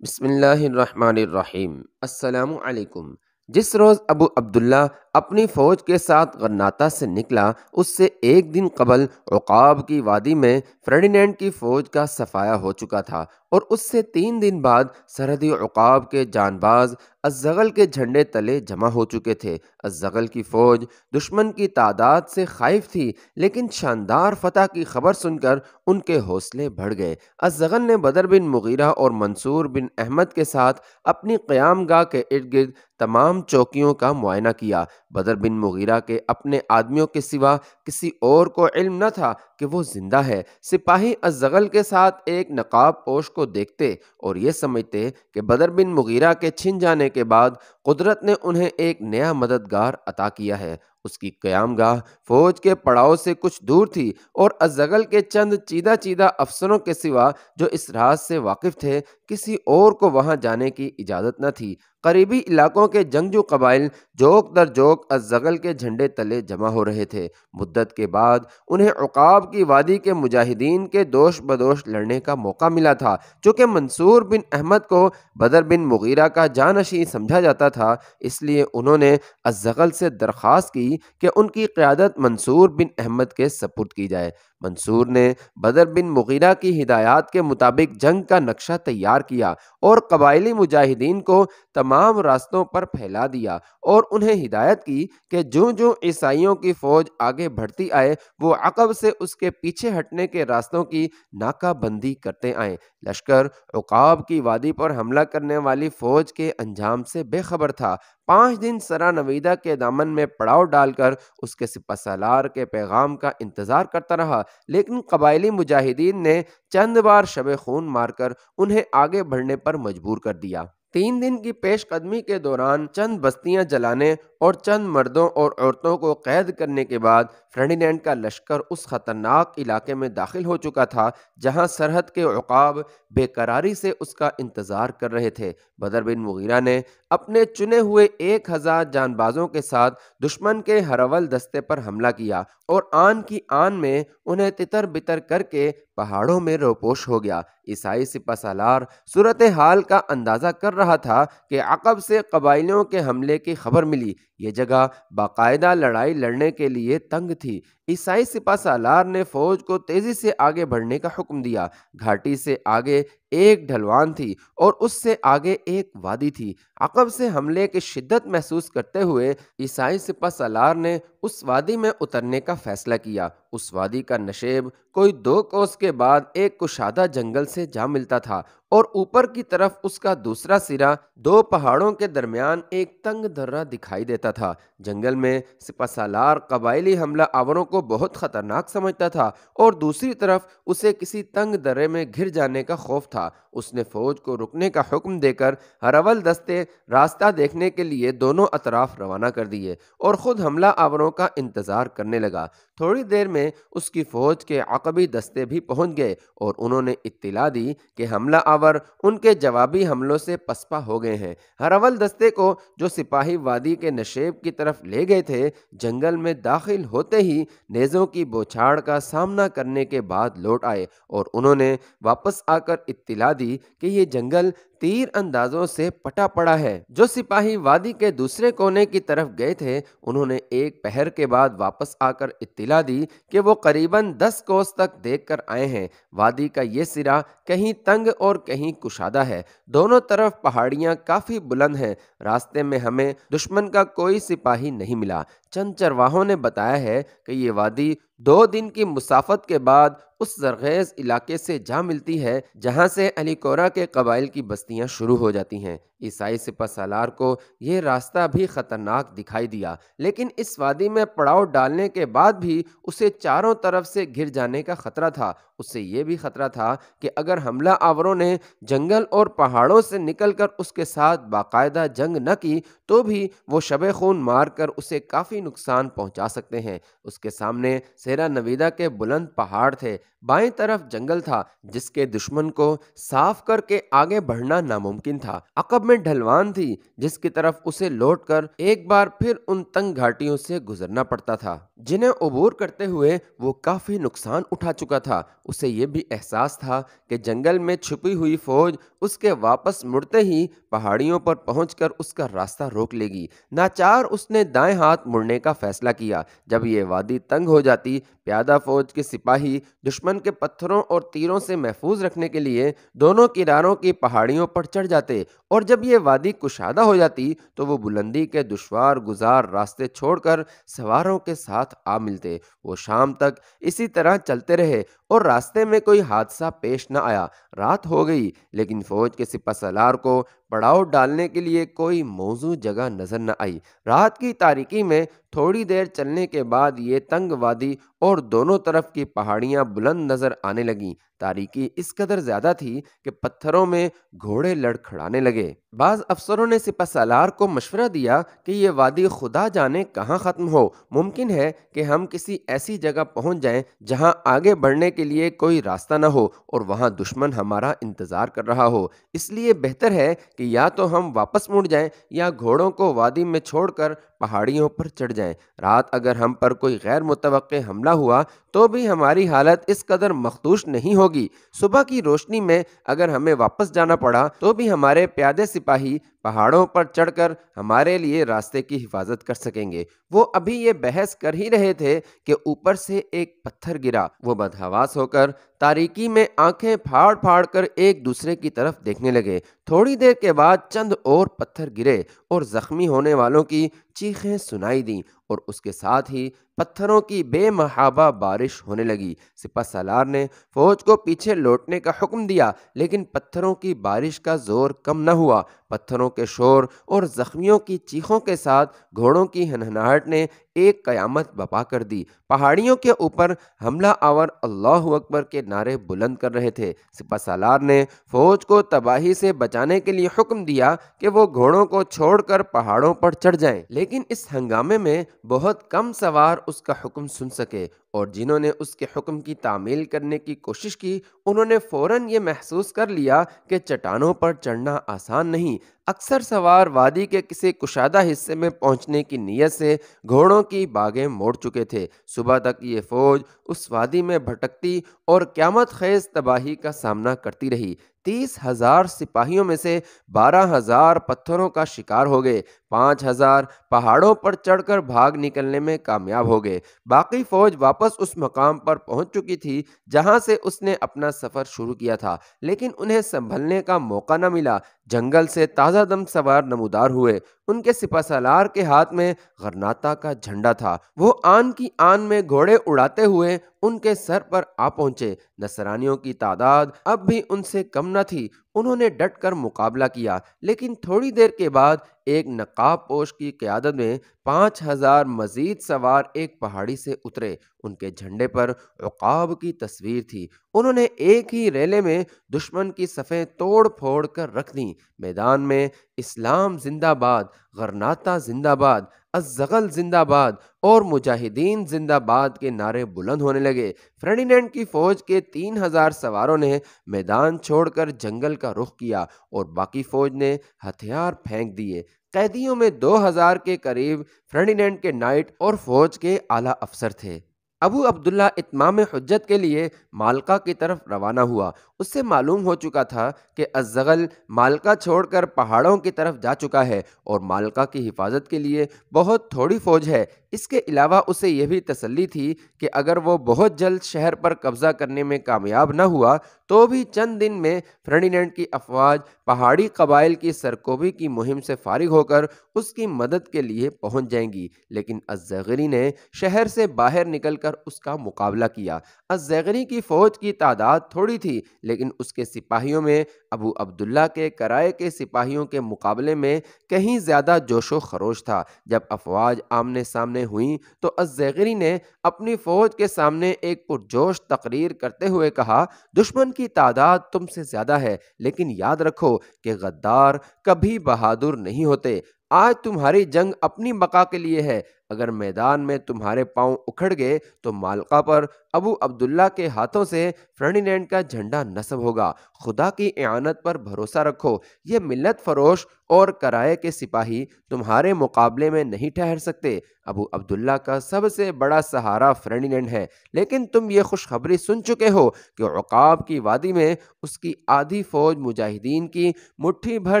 بسم اللہ الرحمن الرحیم۔ السلام علیکم۔ جس روز ابو عبداللہ اپنی فوج کے ساتھ غرناطہ سے نکلا، اس سے ایک دن قبل عقاب کی وادی میں فرڈینینڈ کی فوج کا صفایا ہو چکا تھا، اور اس سے 3 دن بعد سرحدی عقاب کے جانباز الزغل کے جھنڈے تلے جمع ہو چکے تھے۔ الزغل کی فوج دشمن کی تعداد سے خائف تھی، لیکن شاندار فتح کی خبر سن کر ان کے حوصلے بڑھ گئے۔ الزغل نے بدر بن مغیرہ اور منصور بن احمد کے ساتھ اپنی قیام گاہ کے ارد گرد تمام چوکیوں کا معائنہ کیا۔ بدر بن مغیرہ کے اپنے آدمیوں کے سوا کسی اور کو علم نہ تھا کہ وہ زندہ ہے۔ سپاہی الزغل کے ساتھ ایک نقاب پوش کو دیکھتے اور یہ سمجھتے کہ بدر بن مغیرہ کے چھن جانے کے بعد قدرت نے انہیں ایک نیا مددگار عطا کیا ہے۔ اس کی قیام گاہ فوج کے پڑاؤ سے کچھ دور تھی، اور الزغل کے چند چیدہ چیدہ افسروں کے سوا جو اس راز سے واقف تھے، کسی اور کو وہاں جانے کی اجازت نہ تھی۔ قریبی علاقوں کے جنگجو قبائل جوک در جوک الزغل کے جھنڈے تلے جمع ہو رہے تھے۔ مدت کے بعد انہیں عقاب کی وادی کے مجاہدین کے دوش بدوش لڑنے کا موقع ملا تھا۔ چونکہ منصور بن احمد کو بدر بن مغیرہ کا جانشین سمجھا جاتا تھا، اس لیے انہوں نے الزغل سے درخواست کی کہ ان کی قیادت منصور بن احمد کے سپرد کی جائے۔ منصور نے بدر بن مغیرہ کی ہدایات کے مطابق جنگ کا نقشہ تیار کیا اور قبائلی مجاہدین کو تمام راستوں پر پھیلا دیا، اور انہیں ہدایت کی کہ جوں جوں عیسائیوں کی فوج آگے بڑھتی آئے، وہ عقب سے اس کے پیچھے ہٹنے کے راستوں کی ناکہ بندی کرتے آئیں۔ لشکر عقاب کی وادی پر حملہ کرنے والی فوج کے انجام سے بے خبر تھا۔ 5 دن سرا نویدہ کے دامن میں پڑاؤ ڈال کر اس کے سپہ سالار کے پیغام کا انتظار کرتا رہا، لیکن قبائلی مجاہدین نے چند بار شب خون مار کر انہیں آگے بڑھنے پر مجبور کر دیا۔ 3 دن کی پیش قدمی کے دوران چند بستیاں جلانے اور چند مردوں اور عورتوں کو قید کرنے کے بعد فرڈینینڈ کا لشکر اس خطرناک علاقے میں داخل ہو چکا تھا جہاں سرحد کے عقاب بے قراری سے اس کا انتظار کر رہے تھے۔ بدر بن مغیرہ نے اپنے چنے ہوئے 1000 جان بازوں کے ساتھ دشمن کے ہرول دستے پر حملہ کیا، اور آن کی آن میں انہیں تتر بتر کر کے پہاڑوں میں روپوش ہو گیا۔ عیسائی سپہ سالار صورتحال کا اندازہ کر رہا تھا کہ عقب سے قبائلیوں کے حملے کی خبر ملی۔ یہ جگہ باقاعدہ لڑائی لڑنے کے لیے تنگ تھی۔ عیسائی سپہ سالار نے فوج کو تیزی سے آگے بڑھنے کا حکم دیا۔ گھاٹی سے آگے ایک ڈھلوان تھی اور اس سے آگے ایک وادی تھی۔ عقب سے حملے کی شدت محسوس کرتے ہوئے عیسائی سپہ سالار نے اس وادی میں اترنے کا فیصلہ کیا۔ اس وادی کا نشیب کوئی 2 کوس کے بعد ایک کشادہ جنگل سے جا ملتا تھا، اور اوپر کی طرف اس کا دوسرا سرا 2 پہاڑوں کے درمیان ایک تنگ درہ دکھائی دیتا تھا۔ جنگل میں سپہ سالار قبائلی حملہ آوروں کو بہت خطرناک سمجھتا تھا، اور دوسری طرف اسے کسی تنگ درے میں گھر جانے کا خوف تھا۔ اس نے فوج کو رکنے کا حکم دے کر ہرول دستے راستہ دیکھنے کے لیے دونوں اطراف روانہ کر دیے، اور خود حملہ آوروں کا انتظار کرنے لگا۔ تھوڑی دیر میں اس کی فوج کے عقبی دستے بھی پہنچ گئے، اور انہوں نے اطلاع دی کہ حملہ آور ان کے جوابی حملوں سے پسپا ہو گئے ہیں۔ ہرول دستے کو جو سپاہی وادی کے نشیب کی طرف لے گئے تھے، جنگل میں داخل ہوتے ہی نیزوں کی بوچھاڑ کا سامنا کرنے کے بعد لوٹ آئے، اور انہوں نے واپس آ کر اطلاع دی کہ یہ جنگل تیر اندازوں سے پٹا پڑا ہے۔ جو سپاہی وادی کے دوسرے کونے کی طرف گئے تھے، انہوں نے ایک پہر کے بعد واپس آ کر اطلاع دی کہ وہ قریباً 10 کوس تک دیکھ کر آئے ہیں۔ وادی کا یہ سرا کہیں تنگ اور کہیں کشادہ ہے، دونوں طرف پہاڑیاں کافی بلند ہیں۔ راستے میں ہمیں دشمن کا کوئی سپاہی نہیں ملا۔ چند چرواہوں نے بتایا ہے کہ یہ وادی 2 دن کی مسافت کے بعد اس زرخیز علاقے سے جا ملتی ہے جہاں سے علی کورہ کے قبائل کی بستیاں شروع ہو جاتی ہیں۔ عیسائی سپہ سالار کو یہ راستہ بھی خطرناک دکھائی دیا، لیکن اس وادی میں پڑاؤ ڈالنے کے بعد بھی اسے چاروں طرف سے گھر جانے کا خطرہ تھا۔ اس سے یہ بھی خطرہ تھا کہ اگر حملہ آوروں نے جنگل اور پہاڑوں سے نکل کر اس کے ساتھ باقاعدہ جنگ نہ کی تو بھی وہ شب خون مار کر اسے کافی نقصان پہنچا سکتے ہیں۔ اس کے سامنے سیرا نویدہ کے بلند پہاڑ تھے، بائیں طرف جنگل تھا جس کے دشمن کو صاف کر کے آگے بڑھنا ناممکن تھا۔ عقب میں ڈھلوان تھی جس کی طرف اسے لوٹ کر ایک بار پھر ان تنگ گھاٹیوں سے گزرنا پڑتا تھا جنہیں عبور کرتے ہوئے وہ کافی نقصان اٹھا چکا تھا۔ اسے یہ بھی احساس تھا کہ جنگل میں چھپی ہوئی فوج اس کے واپس مڑتے ہی پہاڑیوں پر پہنچ کر اس کا راستہ روک لے گی۔ ناچار اس نے دائیں ہاتھ مڑنے کا فیصلہ کیا۔ جب یہ وادی تنگ ہو جاتی، پیادہ فوج کے سپاہی دشمن کے پتھروں اور تیروں سے محفوظ رکھنے کے لیے دونوں کناروں کی پہاڑیوں پر چڑھ جاتے، اور جب یہ وادی کشادہ ہو جاتی تو وہ بلندی کے دشوار گزار راستے چھوڑ کر سواروں کے ساتھ آ ملتے۔ وہ شام تک اسی طرح چلتے رہے اور راستے میں کوئی حادثہ پیش نہ آیا۔ رات ہو گئی لیکن فوج کے سپہ سالار کو پڑاؤ ڈالنے کے لیے کوئی موزوں جگہ نظر نہ آئی۔ رات کی تاریکی میں تھوڑی دیر چلنے کے بعد یہ تنگ وادی اور دونوں طرف کی پہاڑیاں بلند نظر آنے لگیں۔ تاریکی اس قدر زیادہ تھی کہ پتھروں میں گھوڑے لڑکھڑانے لگے۔ بعض افسروں نے سپہ سالار کو مشورہ دیا کہ یہ وادی خدا جانے کہاں ختم ہو، ممکن ہے کہ ہم کسی ایسی جگہ پہنچ جائیں جہاں آگے بڑھنے کے لیے کوئی راستہ نہ ہو اور وہاں دشمن ہمارا انتظار کر رہا ہو، اس لیے بہتر ہے کہ یا تو ہم واپس مڑ جائیں یا گھوڑوں کو وادی میں چھوڑ کر پہاڑیوں پر چڑھ جائیں۔ رات اگر ہم پر کوئی غیر متوقع حملہ ہوا تو بھی ہماری حالت اس قدر مخدوش نہیں ہوگی۔ صبح کی روشنی میں اگر ہمیں واپس جانا پڑا تو بھی ہمارے پیادے سپاہی پہاڑوں پر چڑھ کر ہمارے لیے راستے کی حفاظت کر سکیں گے۔ وہ ابھی یہ بحث کر ہی رہے تھے کہ اوپر سے ایک پتھر گرا۔ وہ بدحواس ہو کر تاریکی میں آنکھیں پھاڑ پھاڑ کر ایک دوسرے کی طرف دیکھنے لگے۔ تھوڑی دیر کے بعد چند اور پتھر گرے اور زخمی ہونے والوں کی چیخیں سنائی دیں، اور اس کے ساتھ ہی پتھروں کی بے محابہ بارش ہونے لگی۔ سپہ سالار نے فوج کو پیچھے لوٹنے کا حکم دیا لیکن پتھروں کی بارش کا زور کم نہ ہوا۔ پتھروں کے شور اور زخمیوں کی چیخوں کے ساتھ گھوڑوں کی ہنہناہٹ نے ایک قیامت برپا کر دی۔ پہاڑیوں کے اوپر حملہ آور اللہ اکبر کے نعرے بلند کر رہے تھے۔ سپہ سالار نے فوج کو تباہی سے بچانے کے لیے حکم دیا کہ وہ گھوڑوں کو چھوڑ کر پہاڑوں پر چڑھ جائیں، لیکن اس ہنگامے میں بہت کم سوار اس کا حکم سن سکے، اور جنہوں نے اس کے حکم کی تعمیل کرنے کی کوشش کی انہوں نے فوراً یہ محسوس کر لیا کہ چٹانوں پر چڑھنا آسان نہیں۔ اکثر سوار وادی کے کسی کشادہ حصے میں پہنچنے کی نیت سے گھوڑوں کی باگیں موڑ چکے تھے۔ صبح تک یہ فوج اس وادی میں بھٹکتی اور قیامت خیز تباہی کا سامنا کرتی رہی۔ 30,000 سپاہیوں میں سے 12,000 پتھروں کا شکار ہو گئے، 5,000 پہاڑوں پر چڑھ کر بھاگ نکلنے میں کامیاب ہو گئے۔ باقی فوج واپس اس مقام پر پہنچ چکی تھی جہاں سے اس نے اپنا سفر شروع کیا تھا، لیکن انہیں سنبھلنے کا موقع نہ ملا۔ جنگل سے تازہ دم سوار نمودار ہوئے۔ ان کے سپہ سالار کے ہاتھ میں غرناطہ کا جھنڈا تھا۔ وہ آن کی آن میں گھوڑے اڑاتے ہوئے ان کے سر پر آ پہنچے۔ نصرانیوں کی تعداد اب بھی ان سے کم نہ تھی۔ انہوں نے ڈٹ کر مقابلہ کیا، لیکن تھوڑی دیر کے بعد ایک نقاب پوش کی قیادت میں 5,000 مزید سوار ایک پہاڑی سے اترے۔ ان کے جھنڈے پر عقاب کی تصویر تھی۔ انہوں نے ایک ہی ریلے میں دشمن کی صفیں توڑ پھوڑ کر رکھ دیں۔ میدان میں اسلام زندہ باد، غرناطہ زندہ باد، الزغل زندہ باد اور مجاہدین زندہ باد کے نعرے بلند ہونے لگے۔ فرڈینینڈ کی فوج کے 3,000 سواروں نے میدان چھوڑ کر جنگل کا رخ کیا اور باقی فوج نے ہتھیار پھینک دیے۔ قیدیوں میں 2,000 کے قریب فرڈینینڈ کے نائٹ اور فوج کے اعلیٰ افسر تھے۔ ابو عبداللہ اتمام حجت کے لیے مالقا کی طرف روانہ ہوا۔ اس سے معلوم ہو چکا تھا کہ الزغل مالقا چھوڑ کر پہاڑوں کی طرف جا چکا ہے اور مالقا کی حفاظت کے لیے بہت تھوڑی فوج ہے۔ اس کے علاوہ اسے یہ بھی تسلی تھی کہ اگر وہ بہت جلد شہر پر قبضہ کرنے میں کامیاب نہ ہوا تو بھی چند دن میں فرڈینینڈ کی افواج پہاڑی قبائل کی سرکوبی کی مہم سے فارغ ہو کر اس کی مدد کے لیے پہنچ جائیں گی۔ لیکن الزغری نے شہر سے باہر نکل کر اس کا مقابلہ کیا۔ الزغری کی فوج کی تعداد تھوڑی تھی لیکن اس کے سپاہیوں میں ابو عبداللہ کے کرائے کے سپاہیوں کے مقابلے میں کہیں زیادہ جوش و خروش تھا۔ جب افواج آمنے سامنے ہوئیں تو الزغری نے اپنی فوج کے سامنے ایک پرجوش تقریر کرتے ہوئے کہا، دشمن کی تعداد تم سے زیادہ ہے، لیکن یاد رکھو کہ غدار کبھی بہادر نہیں ہوتے۔ آج تمہاری جنگ اپنی بقا کے لیے ہے۔ اگر میدان میں تمہارے پاؤں اکھڑ گئے تو مالقا پر ابو عبداللہ کے ہاتھوں سے فرڈینینڈ کا جھنڈا نصب ہوگا۔ خدا کی اعانت پر بھروسہ رکھو، یہ ملت فروش اور کرائے کے سپاہی تمہارے مقابلے میں نہیں ٹھہر سکتے۔ ابو عبداللہ کا سب سے بڑا سہارا فرڈینینڈ ہے، لیکن تم یہ خوشخبری سن چکے ہو کہ عقاب کی وادی میں اس کی آدھی فوج مجاہدین کی مٹھی بھر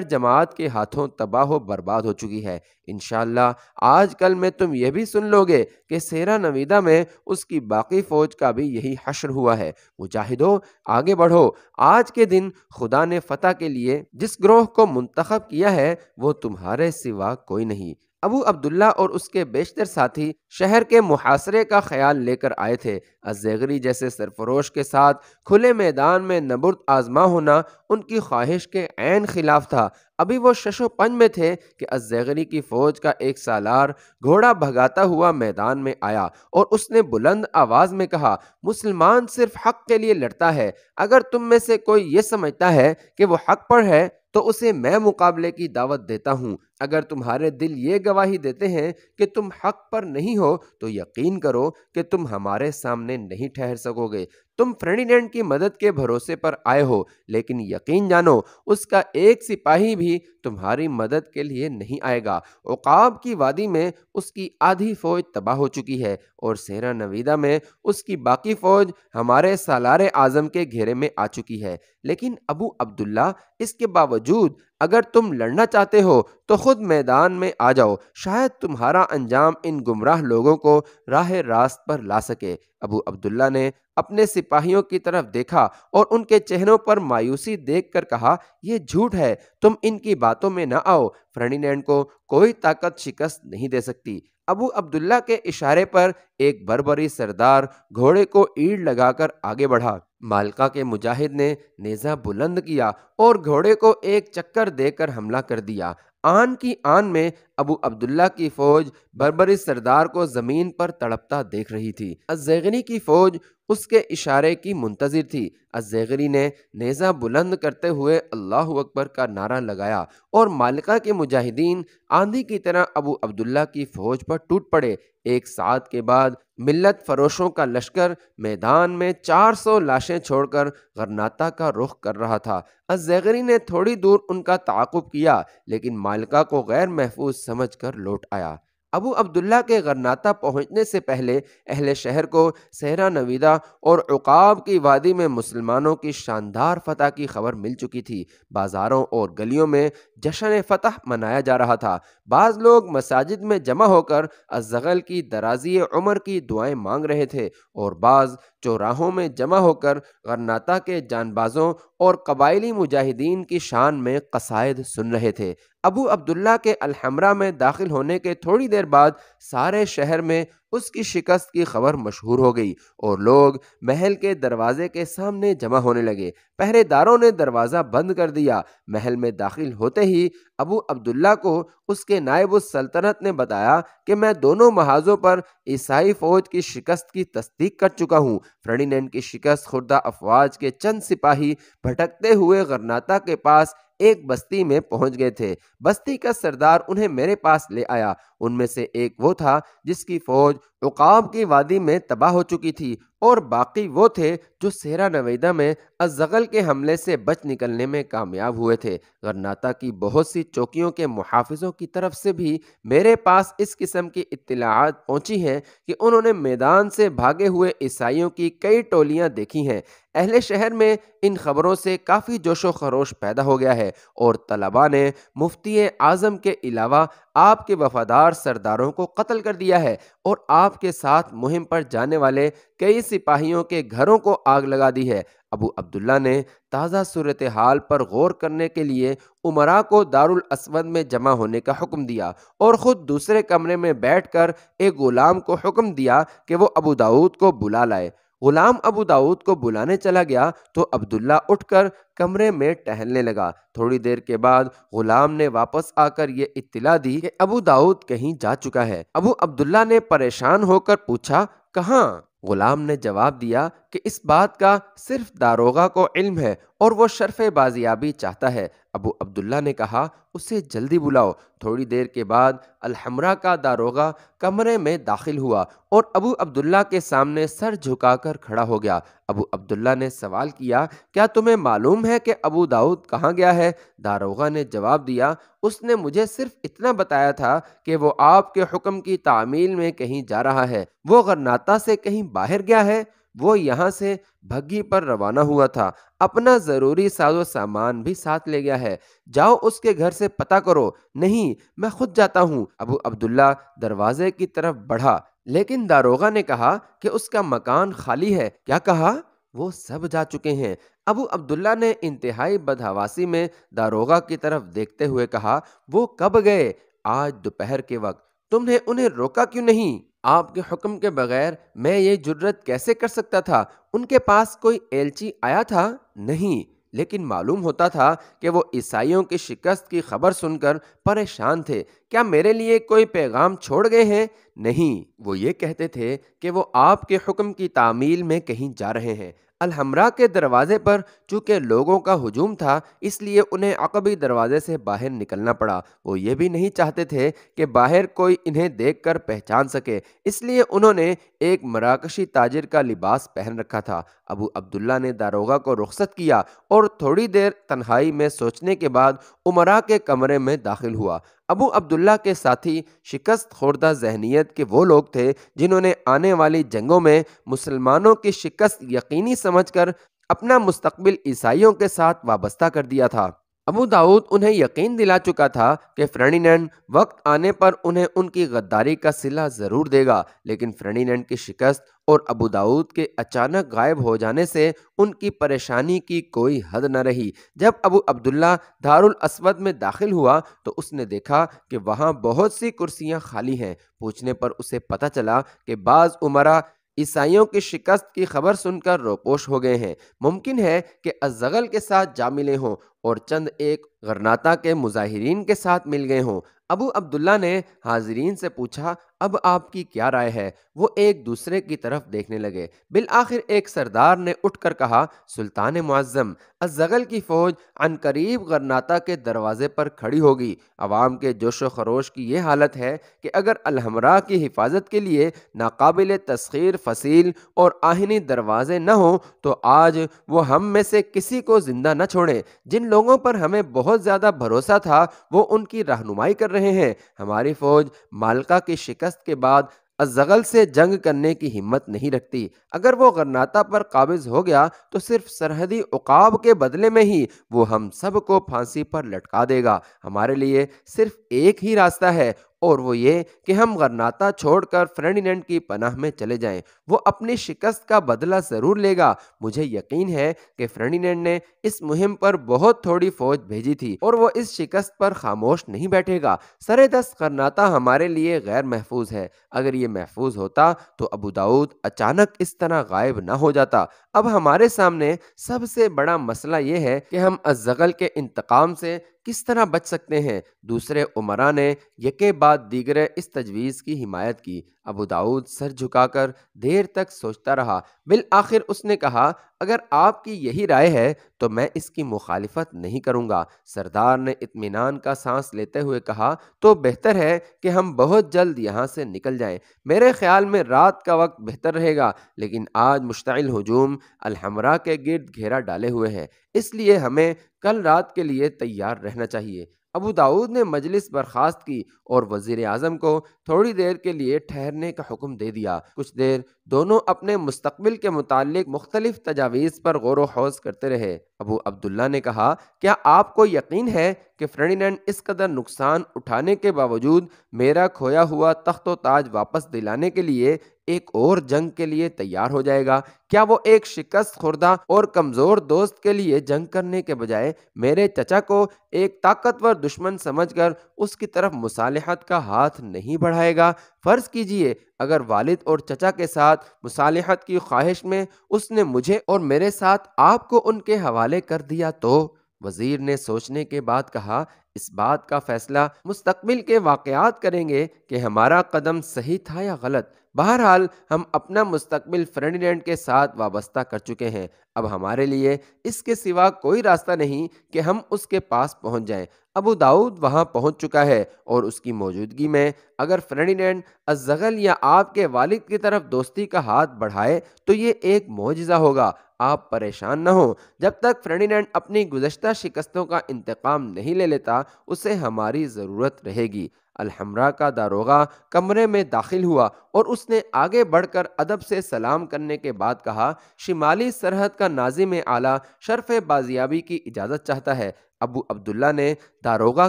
جماعت کے ہاتھوں تباہ و برباد ہو چکی ہے۔ انشاءاللہ آج کل میں تم یہ بھی سن لو گے کہ سیرا نویدہ میں اس کی باقی فوج کا بھی یہی حشر ہوا ہے۔ مجاہدوں آگے بڑھو، آج کے دن خدا نے فتح کے لیے جس گروہ کو منتخب کیا ہے وہ تمہارے سوا کوئی نہیں۔ ابو عبداللہ اور اس کے بیشتر ساتھی شہر کے محاصرے کا خیال لے کر آئے تھے۔ الزیغری جیسے سرفروش کے ساتھ کھلے میدان میں نبرد آزما ہونا ان کی خواہش کے عین خلاف تھا۔ ابھی وہ شش و پنج میں تھے کہ الزیغری کی فوج کا ایک سالار گھوڑا بھگاتا ہوا میدان میں آیا اور اس نے بلند آواز میں کہا، مسلمان صرف حق کے لیے لڑتا ہے۔ اگر تم میں سے کوئی یہ سمجھتا ہے کہ وہ حق پر ہے تو اسے میں مقابلے کی دعوت دیتا ہوں۔ اگر تمہارے دل یہ گواہی دیتے ہیں کہ تم حق پر نہیں ہو تو یقین کرو کہ تم ہمارے سامنے نہیں ٹھہر سکو گے۔ تم فرڈینینڈ کی مدد کے بھروسے پر آئے ہو، لیکن یقین جانو اس کا ایک سپاہی بھی تمہاری مدد کے لیے نہیں آئے گا۔ عقاب کی وادی میں اس کی آدھی فوج تباہ ہو چکی ہے اور سیرا نویدہ میں اس کی باقی فوج ہمارے سالار اعظم کے گھیرے میں آ چکی ہے۔ لیکن ابو عبداللہ، اس کے باوجود اگر تم لڑنا چاہتے ہو تو خود میدان میں آ جاؤ، شاید تمہارا انجام ان گمراہ لوگوں کو راہ راست پر لا سکے۔ ابو عبداللہ نے اپنے سپاہیوں کی طرف دیکھا اور ان کے چہروں پر مایوسی دیکھ کر کہا، یہ جھوٹ ہے، تم ان کی باتوں میں نہ آؤ، فرڈینینڈ کو کوئی طاقت شکست نہیں دے سکتی۔ ابو عبداللہ کے اشارے پر ایک بربری سردار گھوڑے کو ایڑ لگا کر آگے بڑھا۔ مالقا کے مجاہد نے نیزہ بلند کیا اور گھوڑے کو ایک چکر دے کر حملہ کر دیا۔ آن کی آن میں ابو عبداللہ کی فوج بربری سردار کو زمین پر تڑپتا دیکھ رہی تھی۔ الزیغری کی فوج اس کے اشارے کی منتظر تھی۔ الزیغری نے نیزہ بلند کرتے ہوئے اللہ اکبر کا نعرہ لگایا اور مالقا کے مجاہدین آندھی کی طرح ابو عبداللہ کی فوج پر ٹوٹ پڑے۔ ایک ساعت کے بعد ملت فروشوں کا لشکر میدان میں 400 لاشیں چھوڑ کر غرناطہ کا رخ کر رہا تھا۔ الزیغری نے تھوڑی دور ان کا تعاقب کیا، لیکن مالقا کو غیر محفوظ سمجھ کر لوٹ آیا۔ ابو عبداللہ کے غرناطہ پہنچنے سے پہلے اہل شہر کو سیرا نویدہ اور عقاب کی وادی میں مسلمانوں کی شاندار فتح کی خبر مل چکی تھی۔ بازاروں اور گلیوں میں جشن فتح منایا جا رہا تھا۔ بعض لوگ مساجد میں جمع ہو کر الزغل کی درازی عمر کی دعائیں مانگ رہے تھے اور بعض چوراہوں میں جمع ہو کر غرناطہ کے جانبازوں اور قبائلی مجاہدین کی شان میں قصائد سن رہے تھے۔ ابو عبداللہ کے الحمرا میں داخل ہونے کے تھوڑی دیر بعد سارے شہر میں اس کی شکست کی خبر مشہور ہو گئی اور لوگ محل کے دروازے کے سامنے جمع ہونے لگے۔ پہرے داروں نے دروازہ بند کر دیا۔ محل میں داخل ہوتے ہی ابو عبداللہ کو اس کے نائب السلطنت نے بتایا کہ میں دونوں محاذوں پر عیسائی فوج کی شکست کی تصدیق کر چکا ہوں۔ فرڈینینڈ کی شکست خوردہ افواج کے چند سپاہی بھٹکتے ہوئے غرناطہ کے پاس ایک بستی میں پہنچ گئے تھے۔ بستی کا سردار انہیں میرے پاس لے آیا۔ ان میں سے ایک وہ تھا جس کی فوج عقاب کی وادی میں تباہ ہو چکی تھی اور باقی وہ تھے جو سیرا نویدہ میں الزغل کے حملے سے بچ نکلنے میں کامیاب ہوئے تھے۔ غرناطہ کی بہت سی چوکیوں کے محافظوں کی طرف سے بھی میرے پاس اس قسم کی اطلاعات پہنچی ہیں کہ انہوں نے میدان سے بھاگے ہوئے عیسائیوں کی کئی ٹولیاں دیکھی ہیں۔ اہل شہر میں ان خبروں سے کافی جوش و خروش پیدا ہو گیا ہے اور طلباء نے مفتی اعظم کے علاوہ آپ کے وفادار سرداروں کو قتل کر دیا ہے اور آپ کے ساتھ مہم پر جانے والے کئی سپاہیوں کے گھروں کو آگ لگا دی ہے۔ ابو عبداللہ نے تازہ صورتحال پر غور کرنے کے لیے امراء کو دارالاسود میں جمع ہونے کا حکم دیا اور خود دوسرے کمرے میں بیٹھ کر ایک غلام کو حکم دیا کہ وہ ابو داؤد کو بلا لائے۔ غلام ابو داؤد کو بلانے چلا گیا تو عبداللہ اٹھ کر کمرے میں ٹہلنے لگا۔ تھوڑی دیر کے بعد غلام نے واپس آ کر یہ اطلاع دی کہ ابو داؤد کہیں جا چکا ہے۔ ابو عبداللہ نے پریشان ہو کر پوچھا، کہاں؟ غلام نے جواب دیا کہ اس بات کا صرف داروغہ کو علم ہے اور وہ شرف بازیابی چاہتا ہے۔ ابو عبداللہ نے کہا اسے جلدی بلاؤ۔ تھوڑی دیر کے بعد الحمرا کا داروغہ کمرے میں داخل ہوا اور ابو عبداللہ کے سامنے سر جھکا کر کھڑا ہو گیا۔ ابو عبداللہ نے سوال کیا، کیا تمہیں معلوم ہے کہ ابو داؤد کہاں گیا ہے؟ داروغہ نے جواب دیا، اس نے مجھے صرف اتنا بتایا تھا کہ وہ آپ کے حکم کی تعمیل میں کہیں جا رہا ہے۔ وہ غرناطہ سے کہیں باہر گیا ہے؟ وہ یہاں سے بھگی پر روانہ ہوا تھا، اپنا ضروری ساز و سامان بھی ساتھ لے گیا ہے۔ جاؤ اس کے گھر سے پتہ کرو۔ نہیں، میں خود جاتا ہوں۔ ابو عبداللہ دروازے کی طرف بڑھا، لیکن داروغہ نے کہا کہ اس کا مکان خالی ہے۔ کیا کہا؟ وہ سب جا چکے ہیں۔ ابو عبداللہ نے انتہائی بدحواسی میں داروغہ کی طرف دیکھتے ہوئے کہا، وہ کب گئے؟ آج دوپہر کے وقت۔ تم نے انہیں روکا کیوں نہیں؟ آپ کے حکم کے بغیر میں یہ جرت کیسے کر سکتا تھا؟ ان کے پاس کوئی ایلچی آیا تھا؟ نہیں، لیکن معلوم ہوتا تھا کہ وہ عیسائیوں کی شکست کی خبر سن کر پریشان تھے۔ کیا میرے لیے کوئی پیغام چھوڑ گئے ہیں؟ نہیں، وہ یہ کہتے تھے کہ وہ آپ کے حکم کی تعمیل میں کہیں جا رہے ہیں۔ الحمرا کے دروازے پر چونکہ لوگوں کا ہجوم تھا، اس لیے انہیں عقبی دروازے سے باہر نکلنا پڑا۔ وہ یہ بھی نہیں چاہتے تھے کہ باہر کوئی انہیں دیکھ کر پہچان سکے، اس لیے انہوں نے ایک مراکشی تاجر کا لباس پہن رکھا تھا۔ ابو عبداللہ نے داروغہ کو رخصت کیا اور تھوڑی دیر تنہائی میں سوچنے کے بعد امراء کے کمرے میں داخل ہوا۔ ابو عبداللہ کے ساتھی شکست خوردہ ذہنیت کے وہ لوگ تھے جنہوں نے آنے والی جنگوں میں مسلمانوں کی شکست یقینی سمجھ کر اپنا مستقبل عیسائیوں کے ساتھ وابستہ کر دیا تھا۔ ابو داؤد انہیں یقین دلا چکا تھا کہ فرڈینینڈ وقت آنے پر انہیں ان کی غداری کا صلہ ضرور دے گا، لیکن فرڈینینڈ کی شکست اور ابو داؤد کے اچانک غائب ہو جانے سے ان کی پریشانی کی کوئی حد نہ رہی۔ جب ابو عبداللہ دارالاسود میں داخل ہوا تو اس نے دیکھا کہ وہاں بہت سی کرسیاں خالی ہیں۔ پوچھنے پر اسے پتہ چلا کہ بعض امراء عیسائیوں کی شکست کی خبر سن کر روپوش ہو گئے ہیں۔ ممکن ہے کہ الزغل کے ساتھ جا ملے ہوں اور چند ایک غرناطہ کے مظاہرین کے ساتھ مل گئے ہوں۔ ابو عبداللہ نے حاضرین سے پوچھا، اب آپ کی کیا رائے ہے؟ وہ ایک دوسرے کی طرف دیکھنے لگے۔ بالآخر ایک سردار نے اٹھ کر کہا، سلطان معظم، الزغل کی فوج عنقریب غرناطہ کے دروازے پر کھڑی ہوگی۔ عوام کے جوش و خروش کی یہ حالت ہے کہ اگر الحمراء کی حفاظت کے لیے ناقابل تسخیر فصیل اور آہنی دروازے نہ ہوں تو آج وہ ہم میں سے کسی کو زندہ نہ چھوڑیں۔ جن لوگوں پر ہمیں بہت زیادہ بھروسہ تھا وہ ان کی رہنمائی کر رہے ہیں۔ ہماری فوج مالکا کی شکست کے بعد الزغل سے جنگ کرنے کی ہمت نہیں رکھتی۔ اگر وہ غرناطہ پر قابض ہو گیا تو صرف سرحدی عقاب کے بدلے میں ہی وہ ہم سب کو پھانسی پر لٹکا دے گا۔ ہمارے لیے صرف ایک ہی راستہ ہے اور وہ یہ کہ ہم غرناطہ چھوڑ کر فرڈینینڈ کی پناہ میں چلے جائیں۔ وہ اپنی شکست کا بدلہ ضرور لے گا۔ مجھے یقین ہے کہ فرڈینینڈ نے اس مہم پر بہت تھوڑی فوج بھیجی تھی اور وہ اس شکست پر خاموش نہیں بیٹھے گا۔ سر دست غرناطہ ہمارے لیے غیر محفوظ ہے۔ اگر یہ محفوظ ہوتا تو ابو داؤد اچانک اس طرح غائب نہ ہو جاتا۔ اب ہمارے سامنے سب سے بڑا مسئلہ یہ ہے کہ ہم الزغل کے انتقام سے کس طرح بچ سکتے ہیں۔ دوسرے امراء نے یکے بعد دیگرے اس تجویز کی حمایت کی۔ ابو داؤد سر جھکا کر دیر تک سوچتا رہا۔ بالآخر اس نے کہا، اگر آپ کی یہی رائے ہے تو میں اس کی مخالفت نہیں کروں گا۔ سردار نے اطمینان کا سانس لیتے ہوئے کہا، تو بہتر ہے کہ ہم بہت جلد یہاں سے نکل جائیں۔ میرے خیال میں رات کا وقت بہتر رہے گا، لیکن آج مشتعل ہجوم الحمراء کے گرد گھیرا ڈالے ہوئے ہے، اس لیے ہمیں کل رات کے لیے تیار رہنا چاہیے۔ ابو داؤد نے مجلس برخاست کی اور وزیر اعظم کو تھوڑی دیر کے لیے ٹھہرنے کا حکم دے دیا۔ کچھ دیر دونوں اپنے مستقبل کے متعلق مختلف تجاویز پر غور و خوض کرتے رہے۔ ابو عبداللہ نے کہا، کیا آپ کو یقین ہے کہ فرڈینینڈ اس قدر نقصان اٹھانے کے باوجود میرا کھویا ہوا تخت و تاج واپس دلانے کے لیے ایک اور جنگ کے لیے تیار ہو جائے گا؟ کیا وہ ایک شکست خوردہ اور کمزور دوست کے لیے جنگ کرنے کے بجائے میرے چچا کو ایک طاقتور دشمن سمجھ کر اس کی طرف مصالحت کا ہاتھ نہیں بڑھائے گا؟ فرض کیجئے اگر والد اور چچا کے ساتھ مصالحت کی خواہش میں اس نے مجھے اور میرے ساتھ آپ کو ان کے حوالے کر دیا تو وزیر نے سوچنے کے بعد کہا، اس بات کا فیصلہ مستقبل کے واقعات کریں گے کہ ہمارا قدم صحیح تھا یا غلط۔ بہرحال ہم اپنا مستقبل فرڈینینڈ کے ساتھ وابستہ کر چکے ہیں۔ اب ہمارے لیے اس کے سوا کوئی راستہ نہیں کہ ہم اس کے پاس پہنچ جائیں۔ ابو داؤد وہاں پہنچ چکا ہے اور اس کی موجودگی میں اگر فرڈینینڈ الزغل یا آپ کے والد کی طرف دوستی کا ہاتھ بڑھائے تو یہ ایک معجزہ ہوگا۔ آپ پریشان نہ ہوں، جب تک فرڈینینڈ اپنی گزشتہ شکستوں کا انتقام نہیں لے لیتا اسے ہماری ضرورت رہے گی۔ الحمراء کا داروغہ کمرے میں داخل ہوا اور اس نے آگے بڑھ کر ادب سے سلام کرنے کے بعد کہا، شمالی سرحد کا ناظم اعلیٰ شرف بازیابی کی اجازت چاہتا ہے۔ ابو عبداللہ نے داروغہ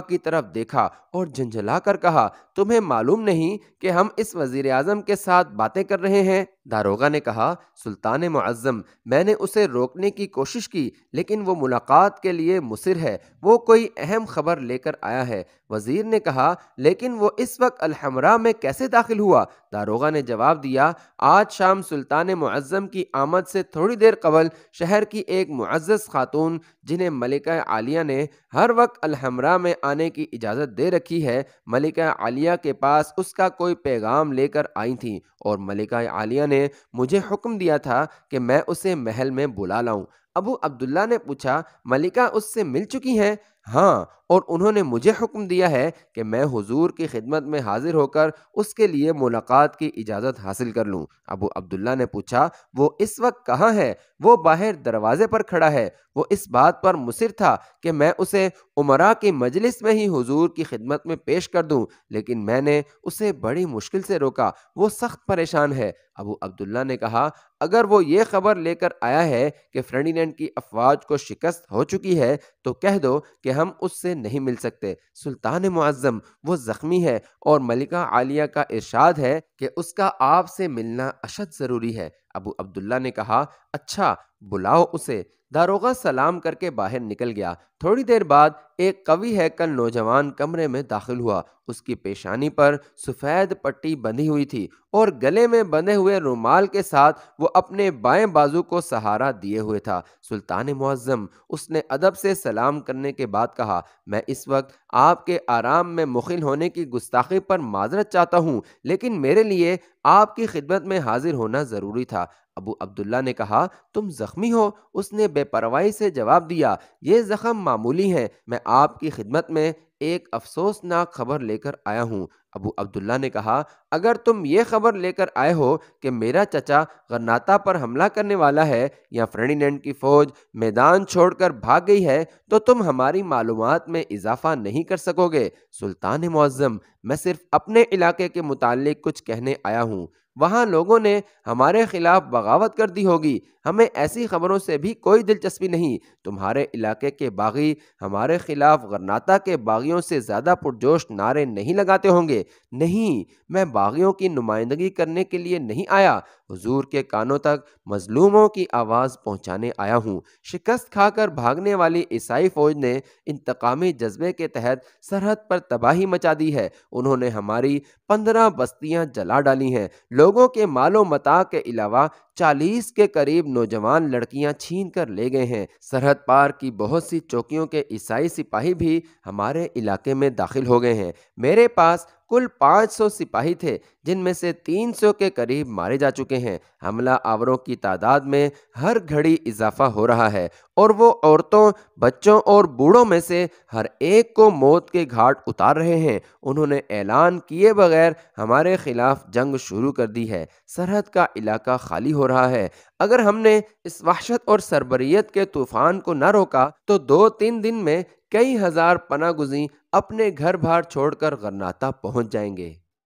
کی طرف دیکھا اور جھنجھلا کر کہا، تمہیں معلوم نہیں کہ ہم اس وزیر اعظم کے ساتھ باتیں کر رہے ہیں؟ داروغہ نے کہا، سلطان معظم، میں نے اسے روکنے کی کوشش کی لیکن وہ ملاقات کے لیے مصر ہے، وہ کوئی اہم خبر لے کر آیا ہے۔ وزیر نے کہا، لیکن وہ اس وقت الحمراء میں کیسے داخل ہوا؟ داروغہ نے جواب دیا، آج شام سلطان معظم کی آمد سے تھوڑی دیر قبل شہر کی ایک معزز خاتون جنہیں ملکہ عالیہ نے ہر وقت الحمراء میں آنے کی اجازت دے رکھی ہے، ملکہ عالیہ کے پاس اس کا کوئی پیغام لے کر آئی تھیں اور ملکہ عالیہ نے مجھے حکم دیا تھا کہ میں اسے محل میں بلا لاؤں۔ ابو عبداللہ نے پوچھا، ملکہ اس سے مل چکی ہیں؟ ہاں، اور انہوں نے مجھے حکم دیا ہے کہ میں حضور کی خدمت میں حاضر ہو کر اس کے لیے ملاقات کی اجازت حاصل کر لوں۔ ابو عبداللہ نے پوچھا، وہ اس وقت کہاں ہے؟ وہ باہر دروازے پر کھڑا ہے۔ وہ اس بات پر مصر تھا کہ میں اسے امراء کی مجلس میں ہی حضور کی خدمت میں پیش کر دوں، لیکن میں نے اسے بڑی مشکل سے روکا، وہ سخت پریشان ہے۔ ابو عبداللہ نے کہا، اگر وہ یہ خبر لے کر آیا ہے کہ فرڈینینڈ کی افواج کو شکست ہو چکی ہے تو کہہ دو کہ ہم اس سے نہیں مل سکتے۔ سلطان معظم، وہ زخمی ہے اور ملکہ عالیہ کا ارشاد ہے کہ اس کا آپ سے ملنا اشد ضروری ہے۔ ابو عبداللہ نے کہا، اچھا، بلاؤ اسے۔ داروغہ سلام کر کے باہر نکل گیا۔ تھوڑی دیر بعد ایک قوی ہیکل نوجوان کمرے میں داخل ہوا۔ اس کی پیشانی پر سفید پٹی بندھی ہوئی تھی اور گلے میں بندھے ہوئے رومال کے ساتھ وہ اپنے بائیں بازو کو سہارا دیے ہوئے تھا۔ سلطان معظم، اس نے ادب سے سلام کرنے کے بعد کہا، میں اس وقت آپ کے آرام میں مخل ہونے کی گستاخی پر معذرت چاہتا ہوں، لیکن میرے لیے آپ کی خدمت میں حاضر ہونا ضروری تھا۔ ابو عبداللہ نے کہا، تم زخمی ہو؟ اس نے بے پرواہی سے جواب دیا، یہ زخم معمولی ہے، میں آپ کی خدمت میں ایک افسوسناک خبر لے کر آیا ہوں۔ ابو عبداللہ نے کہا، اگر تم یہ خبر لے کر آئے ہو کہ میرا چچا غرناطہ پر حملہ کرنے والا ہے یا فرڈینینڈ کی فوج میدان چھوڑ کر بھاگ گئی ہے تو تم ہماری معلومات میں اضافہ نہیں کر سکو گے۔ سلطان معظم، میں صرف اپنے علاقے کے متعلق کچھ کہنے آیا ہوں، وہاں لوگوں نے ہمارے خلاف بغاوت کر دی ہوگی، ہمیں ایسی خبروں سے بھی کوئی دلچسپی نہیں۔ تمہارے علاقے کے باغی ہمارے خلاف غرناطہ کے باغیوں سے زیادہ پرجوش نعرے نہیں لگاتے ہوں گے۔ نہیں، میں باغیوں کی نمائندگی کرنے کے لیے نہیں آیا، حضور کے کانوں تک مظلوموں کی آواز پہنچانے آیا ہوں۔ شکست کھا کر بھاگنے والی عیسائی فوج نے انتقامی جذبے کے تحت سرحد پر تباہی مچا دی ہے۔ انہوں نے ہماری 15 بستیاں جلا ڈالی ہیں، لوگوں کے مال و متاع کے علاوہ 40 کے قریب نوجوان لڑکیاں چھین کر لے گئے ہیں۔ سرحد پار کی بہت سی چوکیوں کے عیسائی سپاہی بھی ہمارے علاقے میں داخل ہو گئے ہیں۔ میرے پاس کل 500 سپاہی تھے جن میں سے 300 کے قریب مارے جا چکے ہیں۔ حملہ آوروں کی تعداد میں ہر گھڑی اضافہ ہو رہا ہے اور وہ عورتوں، بچوں اور بوڑھوں میں سے ہر ایک کو موت کے گھاٹ اتار رہے ہیں۔ انہوں نے اعلان کیے بغیر ہمارے خلاف جنگ شروع کر دی ہے۔ سرحد کا علاقہ خالی ہو رہا ہے۔ اگر ہم نے اس وحشت اور سربریت کے طوفان کو نہ روکا تو 2-3 دن میں کئی ہزار پناہ گزین اپنے گھر بار چھوڑ کر غرناطہ پہنچ جائیں گے۔